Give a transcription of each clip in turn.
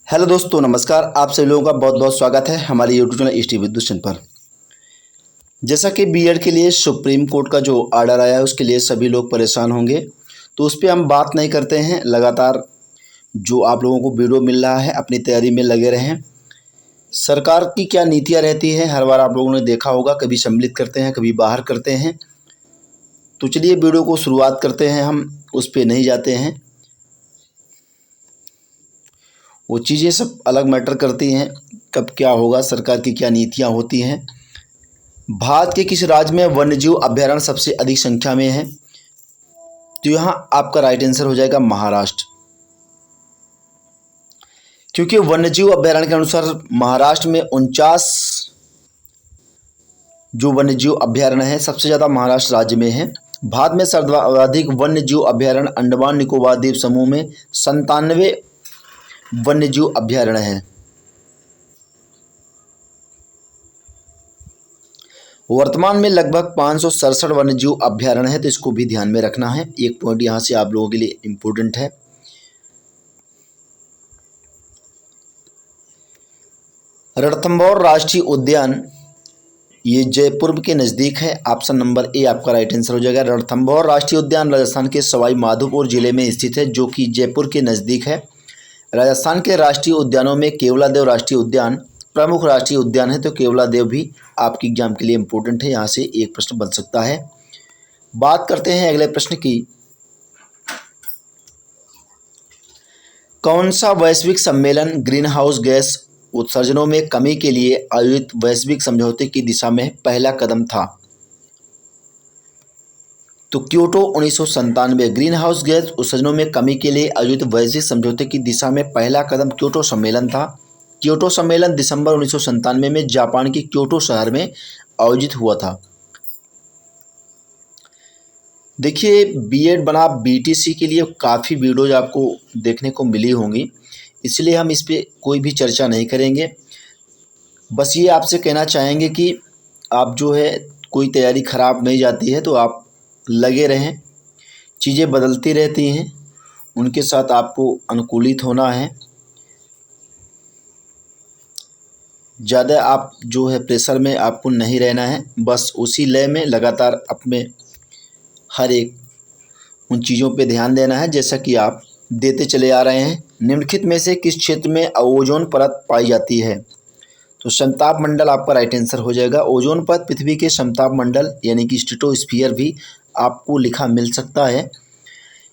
Hello दोस्तों, नमस्कार। आप सभी लोगों का बहुत बहुत स्वागत है हमारे यूट्यूब चैनल ईस्ट विद्युषण पर। जैसा कि बीएड के लिए सुप्रीम कोर्ट का जो आर्डर आया है उसके लिए सभी लोग परेशान होंगे, तो उस पर हम बात नहीं करते हैं। लगातार जो आप लोगों को वीडियो मिल रहा है, अपनी तैयारी में लगे रहें। सरकार की क्या नीतियाँ रहती हैं हर बार आप लोगों ने देखा होगा, कभी सम्मिलित करते हैं, कभी बाहर करते हैं। तो चलिए वीडियो को शुरुआत करते हैं, हम उस पर नहीं जाते हैं। वो चीज़ें सब अलग मैटर करती हैं, कब क्या होगा, सरकार की क्या नीतियाँ होती हैं। भारत के किस राज्य में वन्यजीव अभ्यारण्य सबसे अधिक संख्या में है? तो यहाँ आपका राइट आंसर हो जाएगा महाराष्ट्र, क्योंकि वन्यजीव अभ्यारण्य के अनुसार महाराष्ट्र में 49 जो वन्यजीव अभ्यारण्य है सबसे ज़्यादा महाराष्ट्र राज्य में है। भारत में सर्वाधिक वन्यजीव अभ्यारण्य अंडमान निकोबार द्वीप समूह में 97 वन्यजीव अभ्यारण्य है। वर्तमान में लगभग 567 वन्यजीव अभ्यारण्य है, तो इसको भी ध्यान में रखना है। एक पॉइंट यहाँ से आप लोगों के लिए इम्पोर्टेंट है। रणथंभौर राष्ट्रीय उद्यान ये जयपुर के नज़दीक है। ऑप्शन नंबर ए आपका राइट आंसर हो जाएगा। रणथंभौर राष्ट्रीय उद्यान राजस्थान के सवाई माधोपुर जिले में स्थित है, जो कि जयपुर के नज़दीक है। राजस्थान के राष्ट्रीय उद्यानों में केवलादेव राष्ट्रीय उद्यान प्रमुख राष्ट्रीय उद्यान है, तो केवलादेव भी आपके एग्जाम के लिए इम्पोर्टेंट है। यहाँ से एक प्रश्न बन सकता है। बात करते हैं अगले प्रश्न की। कौन सा वैश्विक सम्मेलन ग्रीन हाउस गैस उत्सर्जनों में कमी के लिए आयोजित वैश्विक समझौते की दिशा में पहला कदम था? तो क्योटो 1997 ग्रीन हाउस गैस उत्सर्जनों में कमी के लिए आयोजित वैश्विक समझौते की दिशा में पहला कदम क्योटो सम्मेलन था। क्योटो सम्मेलन दिसंबर 1997 में जापान के क्योटो शहर में आयोजित हुआ था। देखिए, बीएड बना बीटीसी के लिए काफ़ी वीडियोज आपको देखने को मिली होंगी, इसलिए हम इस पे कोई भी चर्चा नहीं करेंगे। बस ये आपसे कहना चाहेंगे कि आप जो है कोई तैयारी ख़राब नहीं जाती है तो आप लगे रहें। चीज़ें बदलती रहती हैं, उनके साथ आपको अनुकूलित होना है। ज़्यादा आप जो है प्रेशर में आपको नहीं रहना है, बस उसी लय में लगातार अपने हर एक उन चीज़ों पे ध्यान देना है जैसा कि आप देते चले आ रहे हैं। निम्नलिखित में से किस क्षेत्र में ओजोन परत पाई जाती है? तो समताप मंडल आपका राइट आंसर हो जाएगा। ओजोन परत पृथ्वी के समताप मंडल यानी कि स्ट्रेटोस्फीयर भी आपको लिखा मिल सकता है।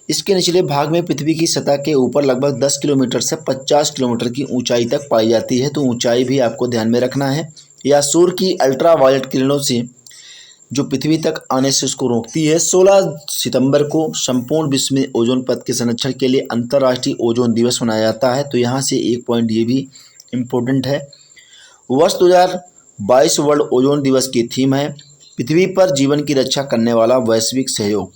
इसके निचले भाग में पृथ्वी की सतह के ऊपर लगभग 10 किलोमीटर से 50 किलोमीटर की ऊंचाई तक पाई जाती है, तो ऊंचाई भी आपको ध्यान में रखना है। या सूर्य की अल्ट्रावायलेट किरणों से जो पृथ्वी तक आने से उसको रोकती है। 16 सितंबर को संपूर्ण विश्व में ओजोन परत के संरक्षण के लिए अंतर्राष्ट्रीय ओजोन दिवस मनाया जाता है, तो यहाँ से एक पॉइंट ये भी इम्पोर्टेंट है। वर्ष 2022 वर्ल्ड ओजोन दिवस की थीम है पृथ्वी पर जीवन की रक्षा करने वाला वैश्विक सहयोग।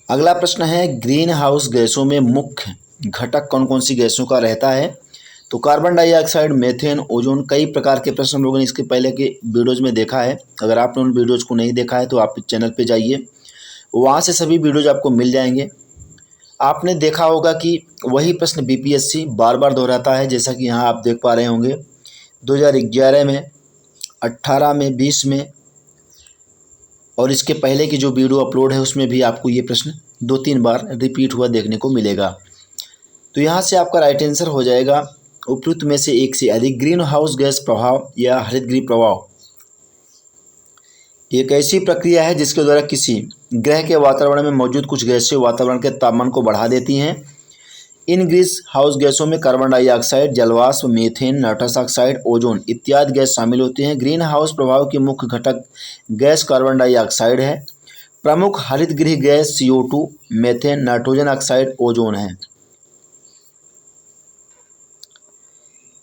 अगला प्रश्न है, ग्रीन हाउस गैसों में मुख्य घटक कौन कौन सी गैसों का रहता है? तो कार्बन डाइऑक्साइड, मेथेन, ओजोन, कई प्रकार के प्रश्न हम लोगों ने इसके पहले के वीडियोज़ में देखा है। अगर आपने उन वीडियोज़ को नहीं देखा है तो आप इस चैनल पे जाइए, वहाँ से सभी वीडियोज़ आपको मिल जाएंगे। आपने देखा होगा कि वही प्रश्न बीपीएससी बार बार दोहराता है, जैसा कि यहाँ आप देख पा रहे होंगे 2011 में, 18 में, 20 में, और इसके पहले की जो वीडियो अपलोड है उसमें भी आपको ये प्रश्न 2-3 बार रिपीट हुआ देखने को मिलेगा। तो यहाँ से आपका राइट आंसर हो जाएगा उपयुक्त में से एक से अधिक। ग्रीन हाउस गैस प्रभाव या हरितगृह प्रभाव एक ऐसी प्रक्रिया है जिसके द्वारा किसी ग्रह के वातावरण में मौजूद कुछ गैसें वातावरण के तापमान को बढ़ा देती हैं। इन ग्रीन हाउस गैसों में कार्बन डाइऑक्साइड, जलवाष्प, मीथेन, नाइट्रस ऑक्साइड, ओजोन इत्यादि गैस शामिल होते हैं। ग्रीन हाउस प्रभाव के मुख्य घटक गैस कार्बन डाइऑक्साइड है। प्रमुख हरितगृह gas CO2, methane, nitrogen oxide, ozone है।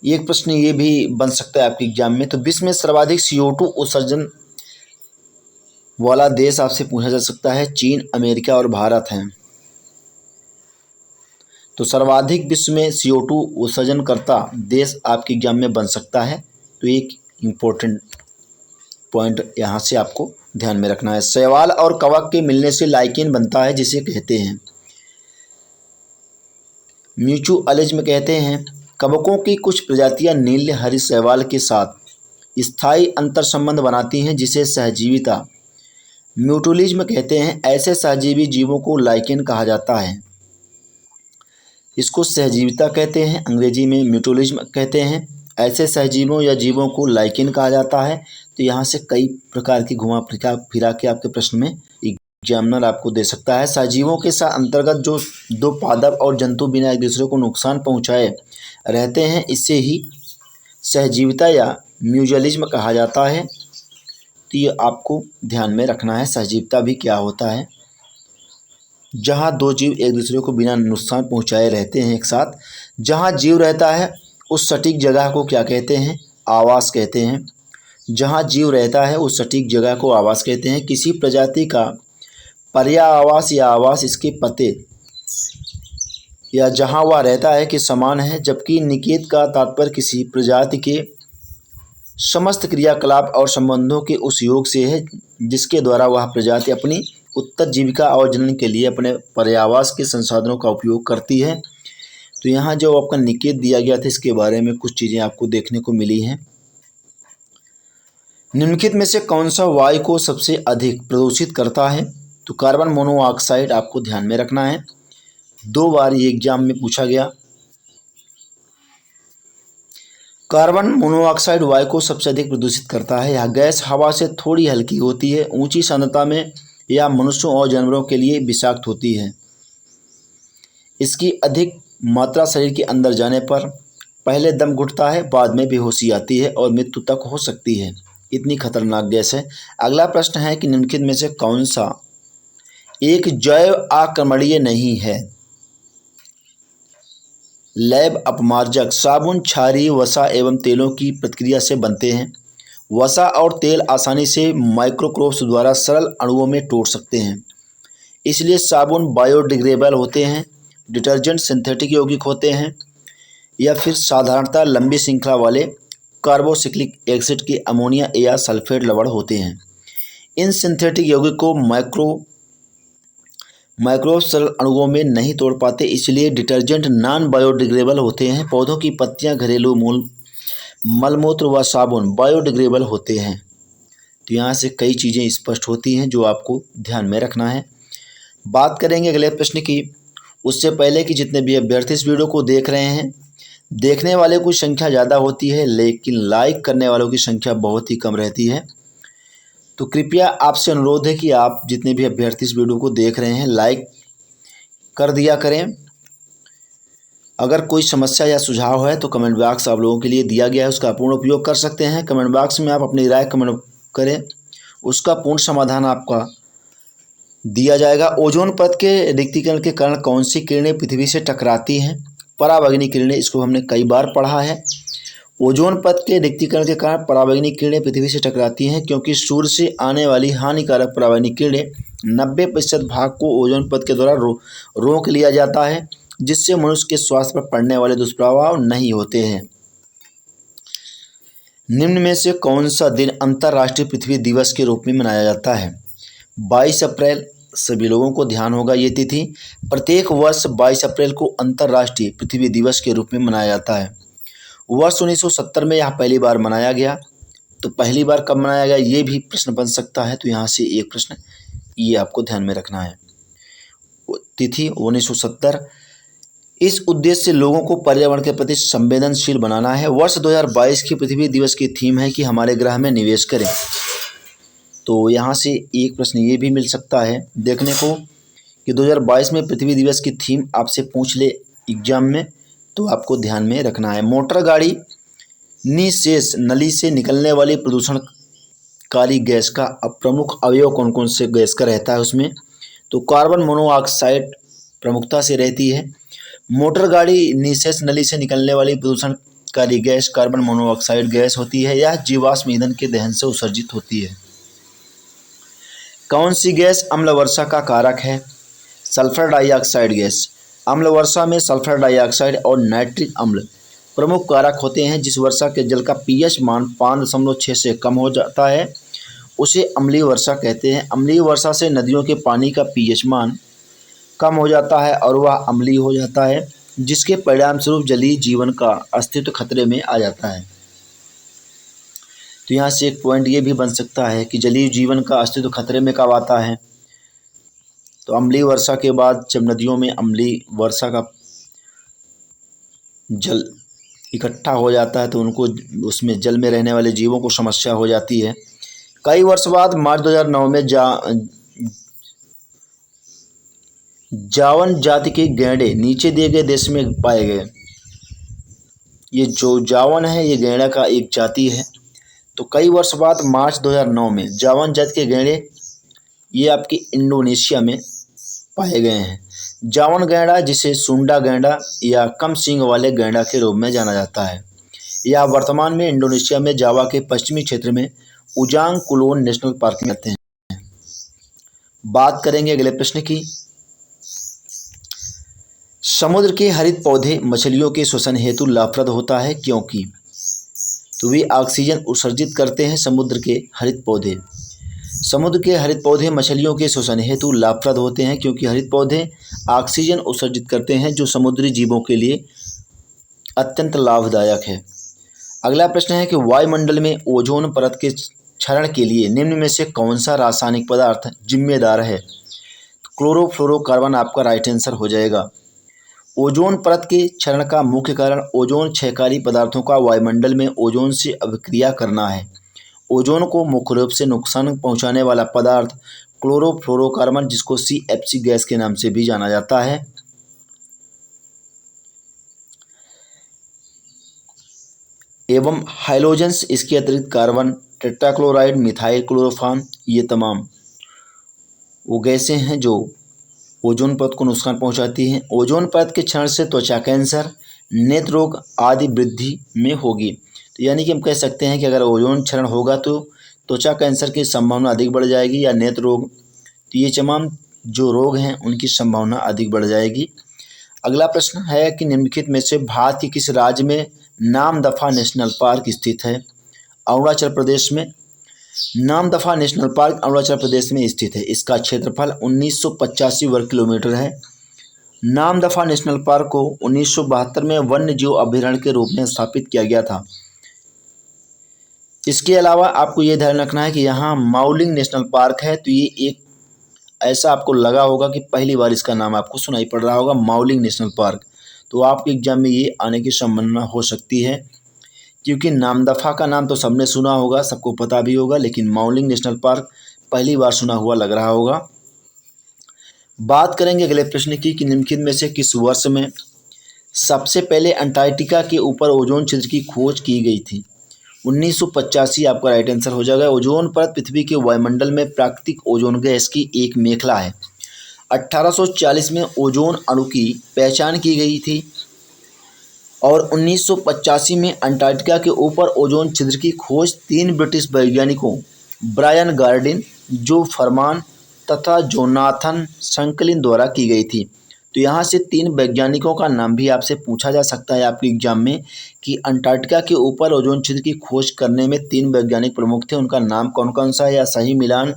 एक प्रश्न ये भी बन सकता है आपके एग्जाम में। तो विश्व में सर्वाधिक CO2 उत्सर्जन वाला देश आपसे पूछा जा सकता है। चीन, अमेरिका और भारत हैं। तो सर्वाधिक विश्व में CO2 उत्सर्जन करता देश आपके एग्जाम में बन सकता है, तो एक इम्पोर्टेंट पॉइंट यहाँ से आपको ध्यान में रखना है। शैवाल और कवक के मिलने से लाइकेन बनता है, जिसे कहते हैं म्यूचुअलिज्म कहते हैं। कवकों की कुछ प्रजातियां नील हरी शैवाल के साथ स्थायी अंतर संबंध बनाती हैं, जिसे सहजीविता म्यूचुअलिज्म कहते हैं। ऐसे सहजीवी जीवों को लाइकेन कहा जाता है। इसको सहजीविता कहते हैं, अंग्रेजी में म्यूचुअलिज्म कहते हैं। ऐसे सहजीवों या जीवों को लाइकेन कहा जाता है। तो यहाँ से कई प्रकार की घुमा फिरा के आपके प्रश्न में एग्जामिनर आपको दे सकता है। सहजीवों के साथ अंतर्गत जो दो पादप और जंतु बिना एक दूसरे को नुकसान पहुँचाए रहते हैं, इससे ही सहजीविता या म्यूचुअलिज्म कहा जाता है। तो ये आपको ध्यान में रखना है। सहजीविता भी क्या होता है? जहाँ दो जीव एक दूसरे को बिना नुकसान पहुँचाए रहते हैं एक साथ। जहाँ जीव रहता है उस सटीक जगह को क्या कहते हैं? आवास कहते हैं। जहाँ जीव रहता है उस सटीक जगह को आवास कहते हैं। किसी प्रजाति का पर्यावास या आवास इसके पते या जहाँ वह रहता है के समान है, जबकि निकेत का तात्पर्य किसी प्रजाति के समस्त क्रियाकलाप और संबंधों के उस योग से है जिसके द्वारा वह प्रजाति अपनी उत्तर जीविका और जनन के लिए अपने पर्यावास के संसाधनों का उपयोग करती है। तो यहाँ जो आपका निकेत दिया गया था, इसके बारे में कुछ चीज़ें आपको देखने को मिली हैं। निम्नलिखित में से कौन सा वायु को सबसे अधिक प्रदूषित करता है? तो कार्बन मोनोऑक्साइड आपको ध्यान में रखना है। 2 बार ये एग्जाम में पूछा गया। कार्बन मोनोऑक्साइड वायु को सबसे अधिक प्रदूषित करता है। यह गैस हवा से थोड़ी हल्की होती है, ऊंची सांद्रता में या मनुष्यों और जानवरों के लिए विषाक्त होती है। इसकी अधिक मात्रा शरीर के अंदर जाने पर पहले दम घुटता है, बाद में बेहोशी आती है और मृत्यु तक हो सकती है। इतनी खतरनाक गैस है। अगला प्रश्न है कि निम्नलिखित में से कौन सा एक जैव आक्रमणीय नहीं है? लैब अपमार्जक साबुन क्षारीय वसा एवं तेलों की प्रतिक्रिया से बनते हैं। वसा और तेल आसानी से माइक्रोक्रोब्स द्वारा सरल अणुओं में टूट सकते हैं, इसलिए साबुन बायोडिग्रेडेबल होते हैं। डिटर्जेंट सिंथेटिक यौगिक होते हैं या फिर साधारणतः लंबी श्रृंखला वाले कार्बोक्सिलिक एसिड के अमोनिया या सल्फेट लवण होते हैं। इन सिंथेटिक यौगिक को माइक्रोब सरल अणुओं में नहीं तोड़ पाते, इसलिए डिटर्जेंट नॉन बायोडिग्रेडेबल होते हैं। पौधों की पत्तियां, घरेलू मलमूत्र व साबुन बायोडिग्रेडेबल होते हैं। तो यहाँ से कई चीज़ें स्पष्ट होती हैं जो आपको ध्यान में रखना है। बात करेंगे अगले प्रश्न की। उससे पहले कि जितने भी अभ्यर्थी इस वीडियो को देख रहे हैं, देखने वाले की संख्या ज़्यादा होती है लेकिन लाइक करने वालों की संख्या बहुत ही कम रहती है। तो कृपया आपसे अनुरोध है कि आप जितने भी अभ्यर्थी इस वीडियो को देख रहे हैं, लाइक कर दिया करें। अगर कोई समस्या या सुझाव है तो कमेंट बॉक्स आप लोगों के लिए दिया गया है, उसका पूर्ण उपयोग कर सकते हैं। कमेंट बॉक्स में आप अपनी राय कमेंट करें, उसका पूर्ण समाधान आपका दिया जाएगा। ओजोन परत के रिक्तीकरण के कारण कौन सी किरणें पृथ्वी से टकराती हैं? पराबैंगनी किरणें। इसको हमने कई बार पढ़ा है। ओजोन परत के रिक्तीकरण के कारण पराबैंगनी किरणें पृथ्वी से टकराती हैं, क्योंकि सूर्य से आने वाली हानिकारक पराबैंगनी किरणें 90% भाग को ओजोन परत के द्वारा रोक लिया जाता है, जिससे मनुष्य के स्वास्थ्य पर पड़ने वाले दुष्प्रभाव नहीं होते हैं। निम्न में से कौन सा दिन अंतर्राष्ट्रीय पृथ्वी दिवस के रूप में मनाया जाता है? 22 अप्रैल। सभी लोगों को ध्यान होगा ये तिथि। प्रत्येक वर्ष 22 अप्रैल को अंतर्राष्ट्रीय पृथ्वी दिवस के रूप में मनाया जाता है। वर्ष 1970 में यह पहली बार मनाया गया। तो पहली बार कब मनाया गया ये भी प्रश्न बन सकता है। तो यहाँ से एक प्रश्न ये आपको ध्यान में रखना है। तिथि 1970। इस उद्देश्य से लोगों को पर्यावरण के प्रति संवेदनशील बनाना है। वर्ष 2022 की पृथ्वी दिवस की थीम है कि हमारे ग्रह में निवेश करें। तो यहाँ से एक प्रश्न ये भी मिल सकता है देखने को कि 2022 में पृथ्वी दिवस की थीम आपसे पूछ ले एग्जाम में, तो आपको ध्यान में रखना है। मोटर गाड़ी निःशेष नली से निकलने वाली प्रदूषणकारी गैस का प्रमुख अवयव कौन कौन से गैस का रहता है उसमें? तो कार्बन मोनोऑक्साइड प्रमुखता से रहती है। मोटर गाड़ी निःशेष नली से निकलने वाली प्रदूषणकारी गैस कार्बन मोनोऑक्साइड गैस होती है। यह जीवाश्म ईंधन के दहन से उत्सर्जित होती है। कौन सी गैस अम्ल वर्षा का कारक है? Sulphur dioxide gas. अम्ल वर्षा में सल्फर डाइऑक्साइड और नाइट्रिक अम्ल प्रमुख कारक होते हैं। जिस वर्षा के जल का pH मान 5.6 से कम हो जाता है उसे अम्लीय वर्षा कहते हैं। अम्लीय वर्षा से नदियों के पानी का पीएच मान कम हो जाता है और वह अम्लीय हो जाता है, जिसके परिणामस्वरूप जलीय जीवन का अस्तित्व खतरे में आ जाता है। तो यहाँ से एक पॉइंट ये भी बन सकता है कि जलीय जीवन का अस्तित्व खतरे में कब आता है। तो अम्लीय वर्षा के बाद जब नदियों में अम्लीय वर्षा का जल इकट्ठा हो जाता है तो उनको उसमें जल में रहने वाले जीवों को समस्या हो जाती है। कई वर्ष बाद मार्च 2009 में जावन जाति के गैंडे नीचे दिए गए देश में पाए गए। ये जो जावन है ये गैंडा का एक जाति है। तो कई वर्ष बाद मार्च 2009 में जावन जाति के गैंडे ये आपके इंडोनेशिया में पाए गए हैं। जावन गैंडा, जिसे सुंडा गैंडा या कम सींग वाले गैंडा के रूप में जाना जाता है, यह वर्तमान में इंडोनेशिया में जावा के पश्चिमी क्षेत्र में उजांग कुलोन नेशनल पार्क में रहते हैं। बात करेंगे अगले प्रश्न की। समुद्र के हरित पौधे मछलियों के श्वसन हेतु लाभप्रद होता है क्योंकि तो वे ऑक्सीजन उत्सर्जित करते हैं। समुद्र के हरित पौधे मछलियों के श्वसन हेतु लाभप्रद होते हैं क्योंकि हरित पौधे ऑक्सीजन उत्सर्जित करते हैं, जो समुद्री जीवों के लिए अत्यंत लाभदायक है। अगला प्रश्न है कि वायुमंडल में ओजोन परत के क्षरण के लिए निम्न में से कौन सा रासायनिक पदार्थ जिम्मेदार है। क्लोरोफ्लोरोकार्बन आपका राइट आंसर हो जाएगा। ओजोन परत के क्षरण का मुख्य कारण ओजोन क्षयकारी पदार्थों का वायुमंडल में ओजोन से अभिक्रिया करना है। ओजोन को मुख्य रूप से नुकसान पहुंचाने वाला पदार्थ क्लोरोफ्लोरोकार्बन, जिसको CFC गैस के नाम से भी जाना जाता है, एवं हाइलोजेंस, इसके अतिरिक्त कार्बन टेट्राक्लोराइड, मिथाइल क्लोरोफॉर्म, ये तमाम वो गैसें हैं जो ओजोन परत को नुकसान पहुंचाती हैं। ओजोन परत के क्षरण से त्वचा कैंसर, नेत्र रोग आदि वृद्धि में होगी। तो यानी कि हम कह सकते हैं कि अगर ओजोन क्षरण होगा तो त्वचा कैंसर की संभावना अधिक बढ़ जाएगी, या नेत्र रोग, तो ये तमाम जो रोग हैं उनकी संभावना अधिक बढ़ जाएगी। अगला प्रश्न है कि निम्नलिखित में से भारत के किस राज्य में नामदफा नेशनल पार्क स्थित है। अरुणाचल प्रदेश में। नामदफा नेशनल पार्क अरुणाचल प्रदेश में स्थित है। इसका क्षेत्रफल 1985 वर्ग किलोमीटर है। नामदफा नेशनल पार्क को 1972 में वन्य जीव अभयारण्य के रूप में स्थापित किया गया था। इसके अलावा आपको ये ध्यान रखना है कि यहाँ माउलिंग नेशनल पार्क है। तो ये एक ऐसा आपको लगा होगा कि पहली बार इसका नाम आपको सुनाई पड़ रहा होगा, माउलिंग नेशनल पार्क। तो आपके एग्जाम में ये आने की संभावना हो सकती है, क्योंकि नामदफा का नाम तो सबने सुना होगा, सबको पता भी होगा, लेकिन माउलिंग नेशनल पार्क पहली बार सुना हुआ लग रहा होगा। बात करेंगे अगले प्रश्न की कि निम्नलिखित में से किस वर्ष में सबसे पहले अंटार्कटिका के ऊपर ओजोन छिद्र की खोज की गई थी। 1985 आपका राइट आंसर हो जाएगा। ओजोन परत पृथ्वी के वायुमंडल में प्राकृतिक ओजोन गैस की एक मेखला है। 1840 में ओजोन अणु की पहचान की गई थी और 1985 में अंटार्कटिका के ऊपर ओजोन छिद्र की खोज 3 ब्रिटिश वैज्ञानिकों ब्रायन गार्डिन, जो फरमान तथा जोनाथन संकलिन द्वारा की गई थी। तो यहाँ से 3 वैज्ञानिकों का नाम भी आपसे पूछा जा सकता है आपके एग्जाम में कि अंटार्कटिका के ऊपर ओजोन छिद्र की खोज करने में 3 वैज्ञानिक प्रमुख थे, उनका नाम कौन कौन सा है, या सही मिलान,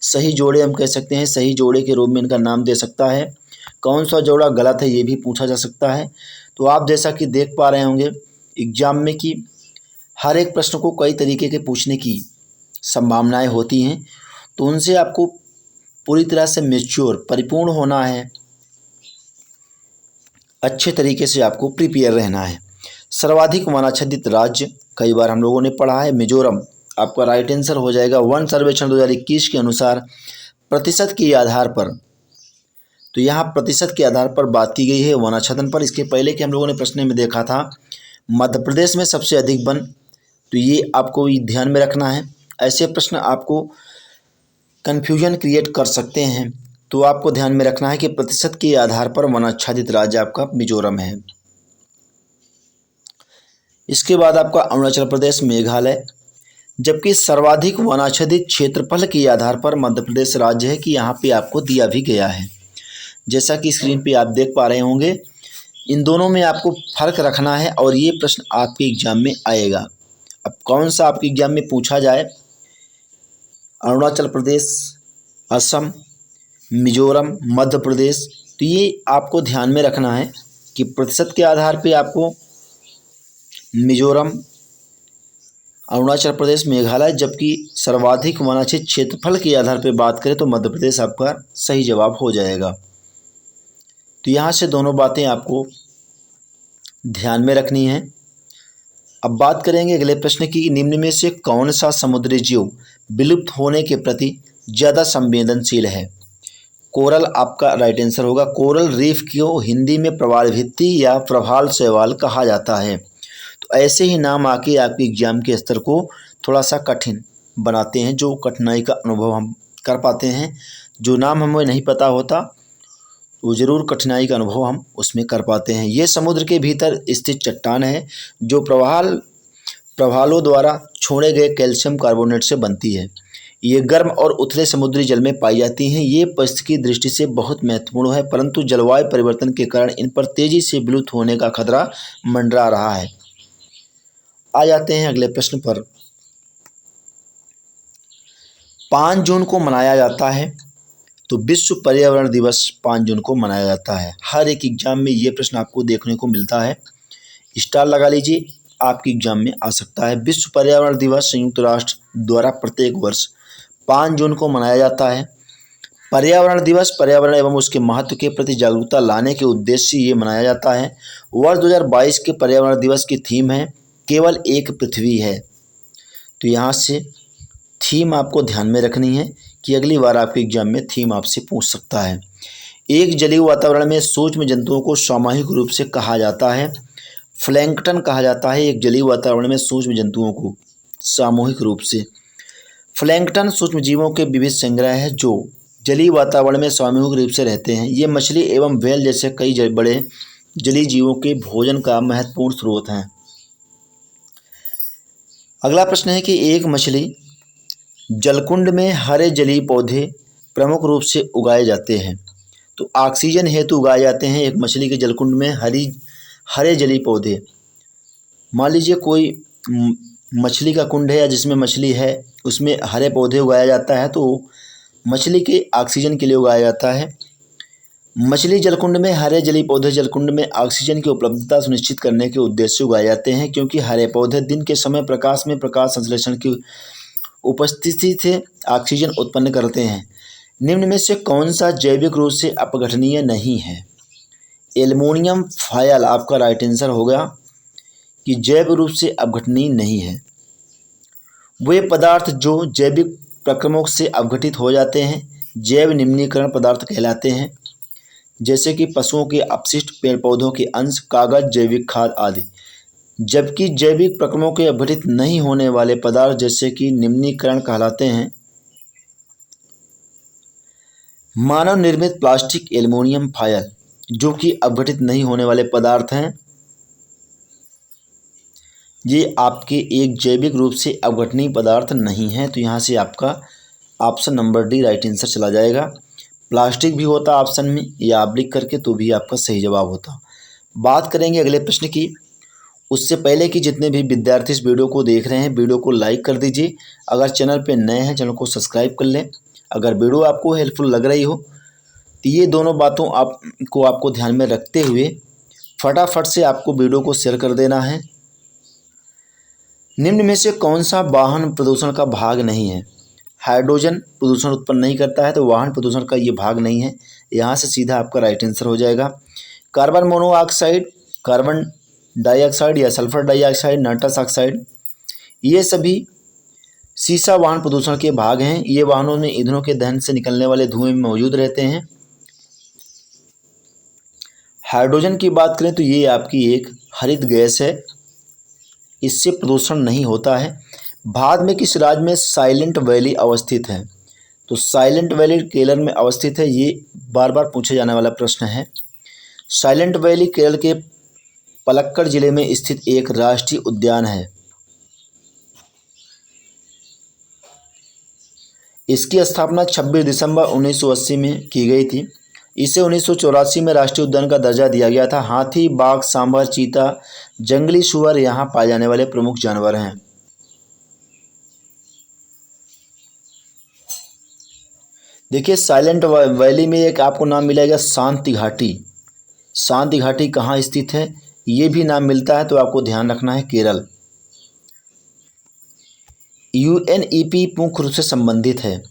सही जोड़े हम कह सकते हैं, सही जोड़े के रूप में इनका नाम दे सकता है। कौन सा जोड़ा गलत है ये भी पूछा जा सकता है। तो आप जैसा कि देख पा रहे होंगे एग्जाम में कि हर एक प्रश्न को कई तरीके के पूछने की संभावनाएं होती हैं, तो उनसे आपको पूरी तरह से मैच्योर परिपूर्ण होना है, अच्छे तरीके से आपको प्रिपेयर रहना है। सर्वाधिक वनाच्छादित राज्य कई बार हम लोगों ने पढ़ा है मिजोरम, आपका राइट आंसर हो जाएगा। वन सर्वेक्षण 2021 के अनुसार प्रतिशत के आधार पर, तो यहाँ प्रतिशत के आधार पर बात की गई है वनाच्छादन पर। इसके पहले कि हम लोगों ने प्रश्न में देखा था मध्य प्रदेश में सबसे अधिक वन, तो ये आपको ध्यान में रखना है। ऐसे प्रश्न आपको कन्फ्यूजन क्रिएट कर सकते हैं, तो आपको ध्यान में रखना है कि प्रतिशत के आधार पर वनाच्छादित राज्य आपका मिजोरम है। इसके बाद आपका अरुणाचल प्रदेश, मेघालय, जबकि सर्वाधिक वनाच्छादित क्षेत्रफल के आधार पर मध्य प्रदेश राज्य है कि यहाँ पे आपको दिया भी गया है। जैसा कि स्क्रीन पे आप देख पा रहे होंगे, इन दोनों में आपको फर्क रखना है और ये प्रश्न आपके एग्जाम में आएगा। अब कौन सा आपके एग्जाम में पूछा जाए, अरुणाचल प्रदेश, असम, मिजोरम, मध्य प्रदेश। तो ये आपको ध्यान में रखना है कि प्रतिशत के आधार पे आपको मिजोरम, अरुणाचल प्रदेश, मेघालय, जबकि सर्वाधिक वनांचल क्षेत्रफल के आधार पर बात करें तो मध्य प्रदेश आपका सही जवाब हो जाएगा। तो यहाँ से दोनों बातें आपको ध्यान में रखनी है। अब बात करेंगे अगले प्रश्न की, निम्न में से कौन सा समुद्री जीव विलुप्त होने के प्रति ज़्यादा संवेदनशील है? कोरल आपका राइट आंसर होगा। कोरल रीफ को हिंदी में प्रवाल भित्ति या प्रवाल शैवाल कहा जाता है। तो ऐसे ही नाम आके आपके एग्जाम के स्तर को थोड़ा सा कठिन बनाते हैं, जो कठिनाई का अनुभव हम कर पाते हैं। जो नाम हमें नहीं पता होता वो ज़रूर कठिनाई का अनुभव हम उसमें कर पाते हैं। ये समुद्र के भीतर स्थित चट्टान है जो प्रवालों द्वारा छोड़े गए कैल्शियम कार्बोनेट से बनती है। ये गर्म और उथले समुद्री जल में पाई जाती हैं। ये पारिस्थितिकी दृष्टि से बहुत महत्वपूर्ण है, परंतु जलवायु परिवर्तन के कारण इन पर तेजी से विलुप्त होने का खतरा मंडरा रहा है। आ जाते हैं अगले प्रश्न पर। 5 जून को मनाया जाता है, तो विश्व पर्यावरण दिवस 5 जून को मनाया जाता है। हर एक एग्जाम में ये प्रश्न आपको देखने को मिलता है, स्टार लगा लीजिए, आपके एग्जाम में आ सकता है। विश्व पर्यावरण दिवस संयुक्त राष्ट्र द्वारा प्रत्येक वर्ष 5 जून को मनाया जाता है। पर्यावरण दिवस पर्यावरण एवं उसके महत्व के प्रति जागरूकता लाने के उद्देश्य से ये मनाया जाता है। वर्ष 2022 के पर्यावरण दिवस की थीम है केवल एक पृथ्वी है। तो यहाँ से थीम आपको ध्यान में रखनी है कि अगली बार आपके एग्जाम में थीम आपसे पूछ सकता है। एक जलीय वातावरण में सूक्ष्म जंतुओं को सामूहिक रूप से कहा जाता है प्लैंकटन कहा जाता है। एक जलीय वातावरण में सूक्ष्म जंतुओं को सामूहिक रूप से प्लैंकटन सूक्ष्म जीवों के विविध संग्रह है जो जलीय वातावरण में सामूहिक रूप से रहते हैं। ये मछली एवं व्हेल जैसे कई बड़े जलीय जीवों के भोजन का महत्वपूर्ण स्रोत हैं। अगला प्रश्न है कि एक मछली जलकुंड में हरे जलीय पौधे प्रमुख रूप से उगाए जाते हैं। तो ऑक्सीजन हेतु उगाए जाते हैं एक मछली के जलकुंड में हरे जलीय पौधे। मान लीजिए कोई मछली का कुंड है या जिसमें मछली है उसमें हरे पौधे उगाया जाता है, तो मछली के ऑक्सीजन के लिए उगाया जाता है। मछली जलकुंड में हरे जलीय पौधे जलकुंड में ऑक्सीजन की उपलब्धता सुनिश्चित करने के उद्देश्य से उगाए जाते हैं, क्योंकि हरे पौधे दिन के समय प्रकाश में प्रकाश संश्लेषण की उपस्थिति से ऑक्सीजन उत्पन्न करते हैं। निम्न में से कौन सा जैविक रूप से अपघटनीय नहीं है? एल्युमिनियम फॉयल आपका राइट आंसर होगा कि जैव रूप से अपघटनीय नहीं है। वे पदार्थ जो जैविक प्रक्रमों से अपघटित हो जाते हैं जैव निम्नीकरण पदार्थ कहलाते हैं, जैसे कि पशुओं के अपशिष्ट, पेड़ पौधों के अंश, कागज, जैविक खाद आदि। जबकि जैविक प्रक्रमों के अपघटित नहीं होने वाले पदार्थ जैसे कि निम्नीकरण कहलाते हैं मानव निर्मित प्लास्टिक, एल्युमिनियम फॉयल, जो कि अपघटित नहीं होने वाले पदार्थ हैं, ये आपके एक जैविक रूप से अपघटनीय पदार्थ नहीं हैं। तो यहाँ से आपका option number D right answer चला जाएगा। प्लास्टिक भी होता ऑप्शन में, या आप लिख करके तो भी आपका सही जवाब होता। बात करेंगे अगले प्रश्न की। उससे पहले कि जितने भी विद्यार्थी इस वीडियो को देख रहे हैं वीडियो को लाइक कर दीजिए। अगर चैनल पे नए हैं चैनल को सब्सक्राइब कर लें। अगर वीडियो आपको हेल्पफुल लग रही हो तो ये दोनों बातों आपको ध्यान में रखते हुए फटाफट से आपको वीडियो को शेयर कर देना है। निम्न में से कौन सा वाहन प्रदूषण का भाग नहीं है? हाइड्रोजन प्रदूषण उत्पन्न नहीं करता है, तो वाहन प्रदूषण का ये भाग नहीं है। यहाँ से सीधा आपका राइट आंसर हो जाएगा। कार्बन मोनोऑक्साइड, कार्बन डाइऑक्साइड या सल्फर डाइऑक्साइड, नाइट्रस ऑक्साइड, ये सभी सीसा वाहन प्रदूषण के भाग हैं। ये वाहनों में ईंधनों के दहन से निकलने वाले धुएं में मौजूद रहते हैं। हाइड्रोजन की बात करें तो ये आपकी एक हरित गैस है, इससे प्रदूषण नहीं होता है। भारत में किस राज्य में साइलेंट वैली अवस्थित है? तो साइलेंट वैली केरल में अवस्थित है। ये बार बार पूछे जाने वाला प्रश्न है। साइलेंट वैली केरल के पलक्कड़ जिले में स्थित एक राष्ट्रीय उद्यान है। इसकी स्थापना 26 दिसंबर 1980 में की गई थी। इसे 1984 में राष्ट्रीय उद्यान का दर्जा दिया गया था। हाथी, बाघ, सांभर, चीता, जंगली सुअर यहाँ पाए जाने वाले प्रमुख जानवर हैं। देखिए साइलेंट वैली में एक आपको नाम मिलेगा शांति घाटी। शांति घाटी कहाँ स्थित है ये भी नाम मिलता है, तो आपको ध्यान रखना है केरल। यूएनईपी मुख्य रूप से संबंधित है,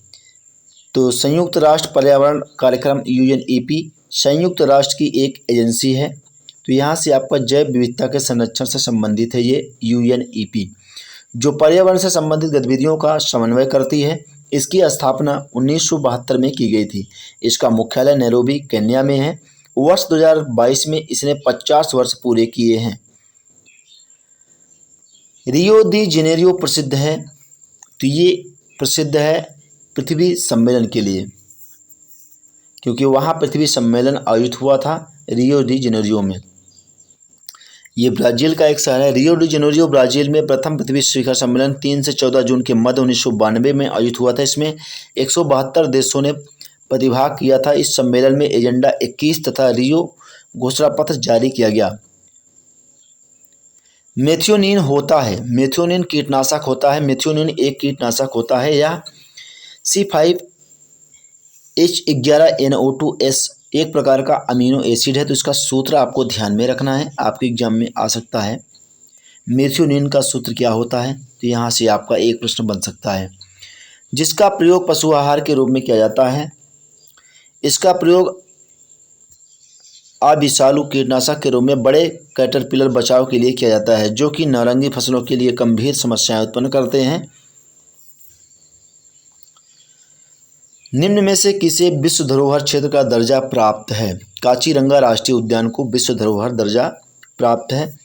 तो संयुक्त राष्ट्र पर्यावरण कार्यक्रम यूएनईपी संयुक्त राष्ट्र की एक एजेंसी है। तो यहाँ से आपका जैव विविधता के संरक्षण से संबंधित है ये यूएनईपी, जो पर्यावरण से संबंधित गतिविधियों का समन्वय करती है। इसकी स्थापना 1972 में की गई थी। इसका मुख्यालय नैरोबी केन्या में है। वर्ष 2022 में इसने 50 वर्ष पूरे किए हैं। रियो दी जेनेरियो प्रसिद्ध है, तो ये प्रसिद्ध है पृथ्वी सम्मेलन के लिए, क्योंकि वहाँ पृथ्वी सम्मेलन आयोजित हुआ था रियो डी जेनेरियो में। ये ब्राज़ील का एक शहर है। रियो डी जेनेरियो ब्राज़ील में प्रथम पृथ्वी शिखर सम्मेलन 3 से 14 जून के मध्य 1992 में आयोजित हुआ था। इसमें 172 देशों ने प्रतिभाग किया था। इस सम्मेलन में एजेंडा 21 तथा रियो घोषणा पत्र जारी किया गया। मेथियोनिन होता है, मेथियोनिन कीटनाशक होता है। मेथियोनिन एक कीटनाशक होता है। यह C5H11NO2S एक प्रकार का अमीनो एसिड है। तो इसका सूत्र आपको ध्यान में रखना है, आपके एग्जाम में आ सकता है। मेथियोनिन का सूत्र क्या होता है, तो यहाँ से आपका एक प्रश्न बन सकता है। जिसका प्रयोग पशु आहार के रूप में किया जाता है। इसका प्रयोग अविषालु कीटनाशक के रूप में बड़े कैटरपिलर बचाव के लिए किया जाता है, जो कि नारंगी फसलों के लिए गंभीर समस्याएं उत्पन्न करते हैं। निम्न में से किसे विश्व धरोहर क्षेत्र का दर्जा प्राप्त है। काचीरंगा राष्ट्रीय उद्यान को विश्व धरोहर दर्जा प्राप्त है।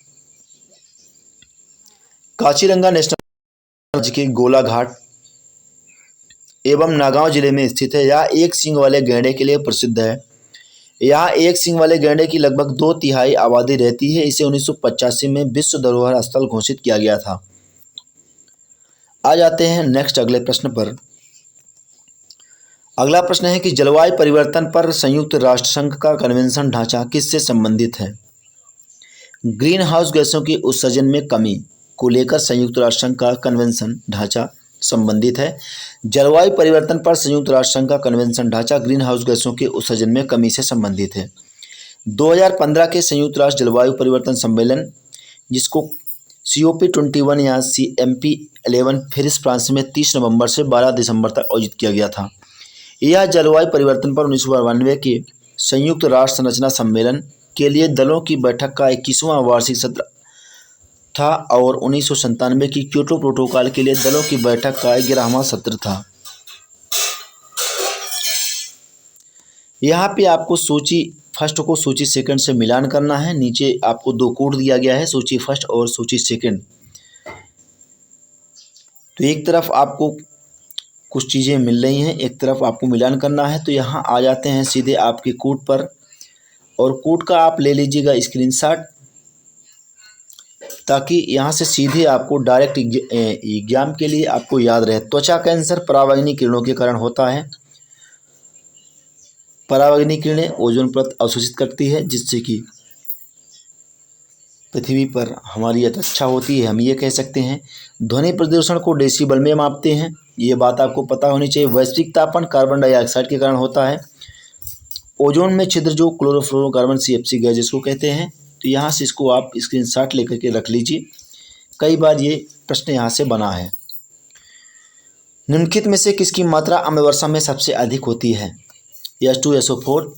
काचीरंगा नेशनल राज्य के गोलाघाट एवं नागांव जिले में स्थित है। यह एक सींग वाले गैंडे के लिए प्रसिद्ध है। यहाँ एक सींग वाले गैंडे की लगभग 2/3 आबादी रहती है। इसे 1985 में विश्व धरोहर स्थल घोषित किया गया था। आ जाते हैं नेक्स्ट अगले प्रश्न पर। अगला प्रश्न है कि जलवायु परिवर्तन पर संयुक्त राष्ट्र संघ का कन्वेंशन ढांचा किससे संबंधित है। ग्रीन हाउस गैसों की उत्सर्जन में कमी को लेकर संयुक्त राष्ट्र संघ का कन्वेंशन ढांचा संबंधित है। जलवायु परिवर्तन पर संयुक्त राष्ट्र संघ का कन्वेंशन ढांचा ग्रीन हाउस गैसों के उत्सर्जन में कमी से संबंधित है। 2015 के संयुक्त राष्ट्र जलवायु परिवर्तन सम्मेलन, जिसको COP21 या CMP11 पेरिस फ्रांस में 30 नवंबर से 12 दिसंबर तक आयोजित किया गया था। यह जलवायु परिवर्तन पर 1992 के संयुक्त राष्ट्र संरचना सम्मेलन के लिए दलों की बैठक का 21वां वार्षिक सत्र था और 1997 की क्योटो प्रोटोकॉल के लिए दलों की बैठक का 11वां सत्र था। यहाँ पे आपको सूची फर्स्ट को सूची सेकंड से मिलान करना है। नीचे आपको 2 कोड दिया गया है, सूची फर्स्ट और सूची सेकंड। तो एक तरफ आपको कुछ चीज़ें मिल रही हैं, एक तरफ आपको मिलान करना है। तो यहाँ आ जाते हैं सीधे आपके कोड पर, और कोड का आप ले लीजिएगा स्क्रीनशॉट, ताकि यहाँ से सीधे आपको डायरेक्ट एग्जाम के लिए आपको याद रहे। त्वचा कैंसर पराबैंगनी किरणों के कारण होता है। पराबैंगनी किरणें ओजोन परत अवशोषित करती है, जिससे कि पृथ्वी पर हमारी अच्छा होती है। हम ये कह सकते हैं। ध्वनि प्रदूषण को डेसिबल में मापते हैं, ये बात आपको पता होनी चाहिए। वैश्विक तापमान कार्बन डाइऑक्साइड के कारण होता है। ओजोन में छिद्र जो क्लोरोफ्लोरोकार्बन CFC गैस जिसको कहते हैं। तो यहाँ से इसको आप स्क्रीनशॉट लेकर के रख लीजिए, कई बार ये प्रश्न यहाँ से बना है। निम्नलिखित में से किसकी मात्रा अम्ल वर्षा में सबसे अधिक होती है। H2SO4,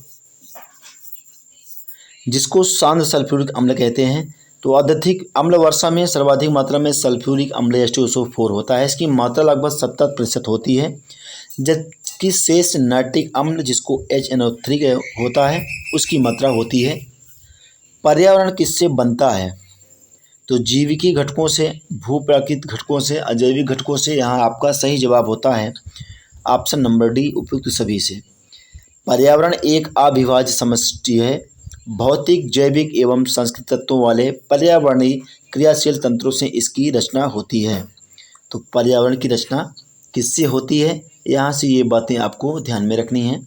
जिसको सांद्र सल्फ्यूरिक अम्ल कहते हैं। तो अत्यधिक अम्ल वर्षा में सर्वाधिक मात्रा में सल्फ्यूरिक अम्ल H2SO4 होता है। इसकी मात्रा लगभग 70% होती है, जबकि शेष नाइट्रिक अम्ल जिसको HNO3 होता है उसकी मात्रा होती है। पर्यावरण किससे बनता है। तो जैविकी घटकों से, भूप्राकृतिक घटकों से, अजैविक घटकों से। यहाँ आपका सही जवाब होता है ऑप्शन नंबर डी, उपयुक्त सभी से। पर्यावरण एक अविभाज्य समष्टि है। भौतिक, जैविक एवं सांस्कृतिक तत्वों वाले पर्यावरणीय क्रियाशील तंत्रों से इसकी रचना होती है। तो पर्यावरण की रचना किससे होती है, यहाँ से ये बातें आपको ध्यान में रखनी हैं।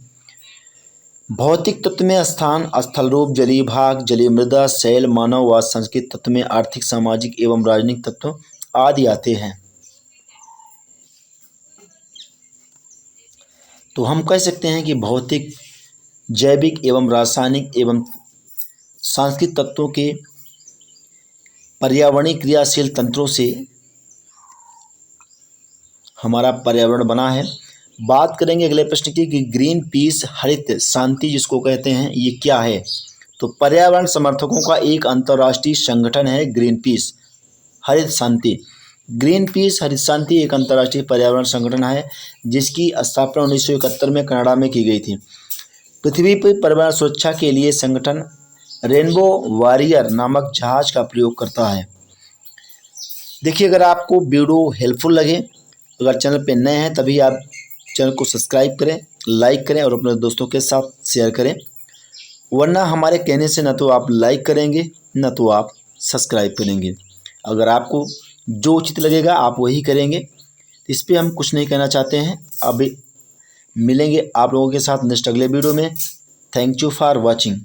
भौतिक तत्व में स्थान, स्थल रूप, जलीय भाग, जलीय मृदा, शैल, मानव व सांस्कृतिक तत्व में आर्थिक, सामाजिक एवं राजनीतिक तत्व आदि आते हैं। तो हम कह सकते हैं कि भौतिक, जैविक एवं रासायनिक एवं सांस्कृतिक तत्वों के पर्यावरणीय क्रियाशील तंत्रों से हमारा पर्यावरण बना है। बात करेंगे अगले प्रश्न की कि ग्रीन पीस, हरित शांति जिसको कहते हैं, ये क्या है। तो पर्यावरण समर्थकों का एक अंतर्राष्ट्रीय संगठन है ग्रीन पीस हरित शांति। ग्रीन पीस हरित शांति एक अंतर्राष्ट्रीय पर्यावरण संगठन है जिसकी स्थापना 1971 में कनाडा में की गई थी। पृथ्वी पर पर्यावरण सुरक्षा के लिए संगठन रेनबो वॉरियर नामक जहाज का प्रयोग करता है। देखिए, अगर आपको वीडियो हेल्पफुल लगे, अगर चैनल पे नए हैं तभी आप चैनल को सब्सक्राइब करें, लाइक करें और अपने दोस्तों के साथ शेयर करें, वरना हमारे कहने से न तो आप लाइक करेंगे न तो आप सब्सक्राइब करेंगे। अगर आपको जो उचित लगेगा आप वही करेंगे, इस पर हम कुछ नहीं कहना चाहते हैं। अभी मिलेंगे आप लोगों के साथ नेक्स्ट अगले वीडियो में। Thank you for watching.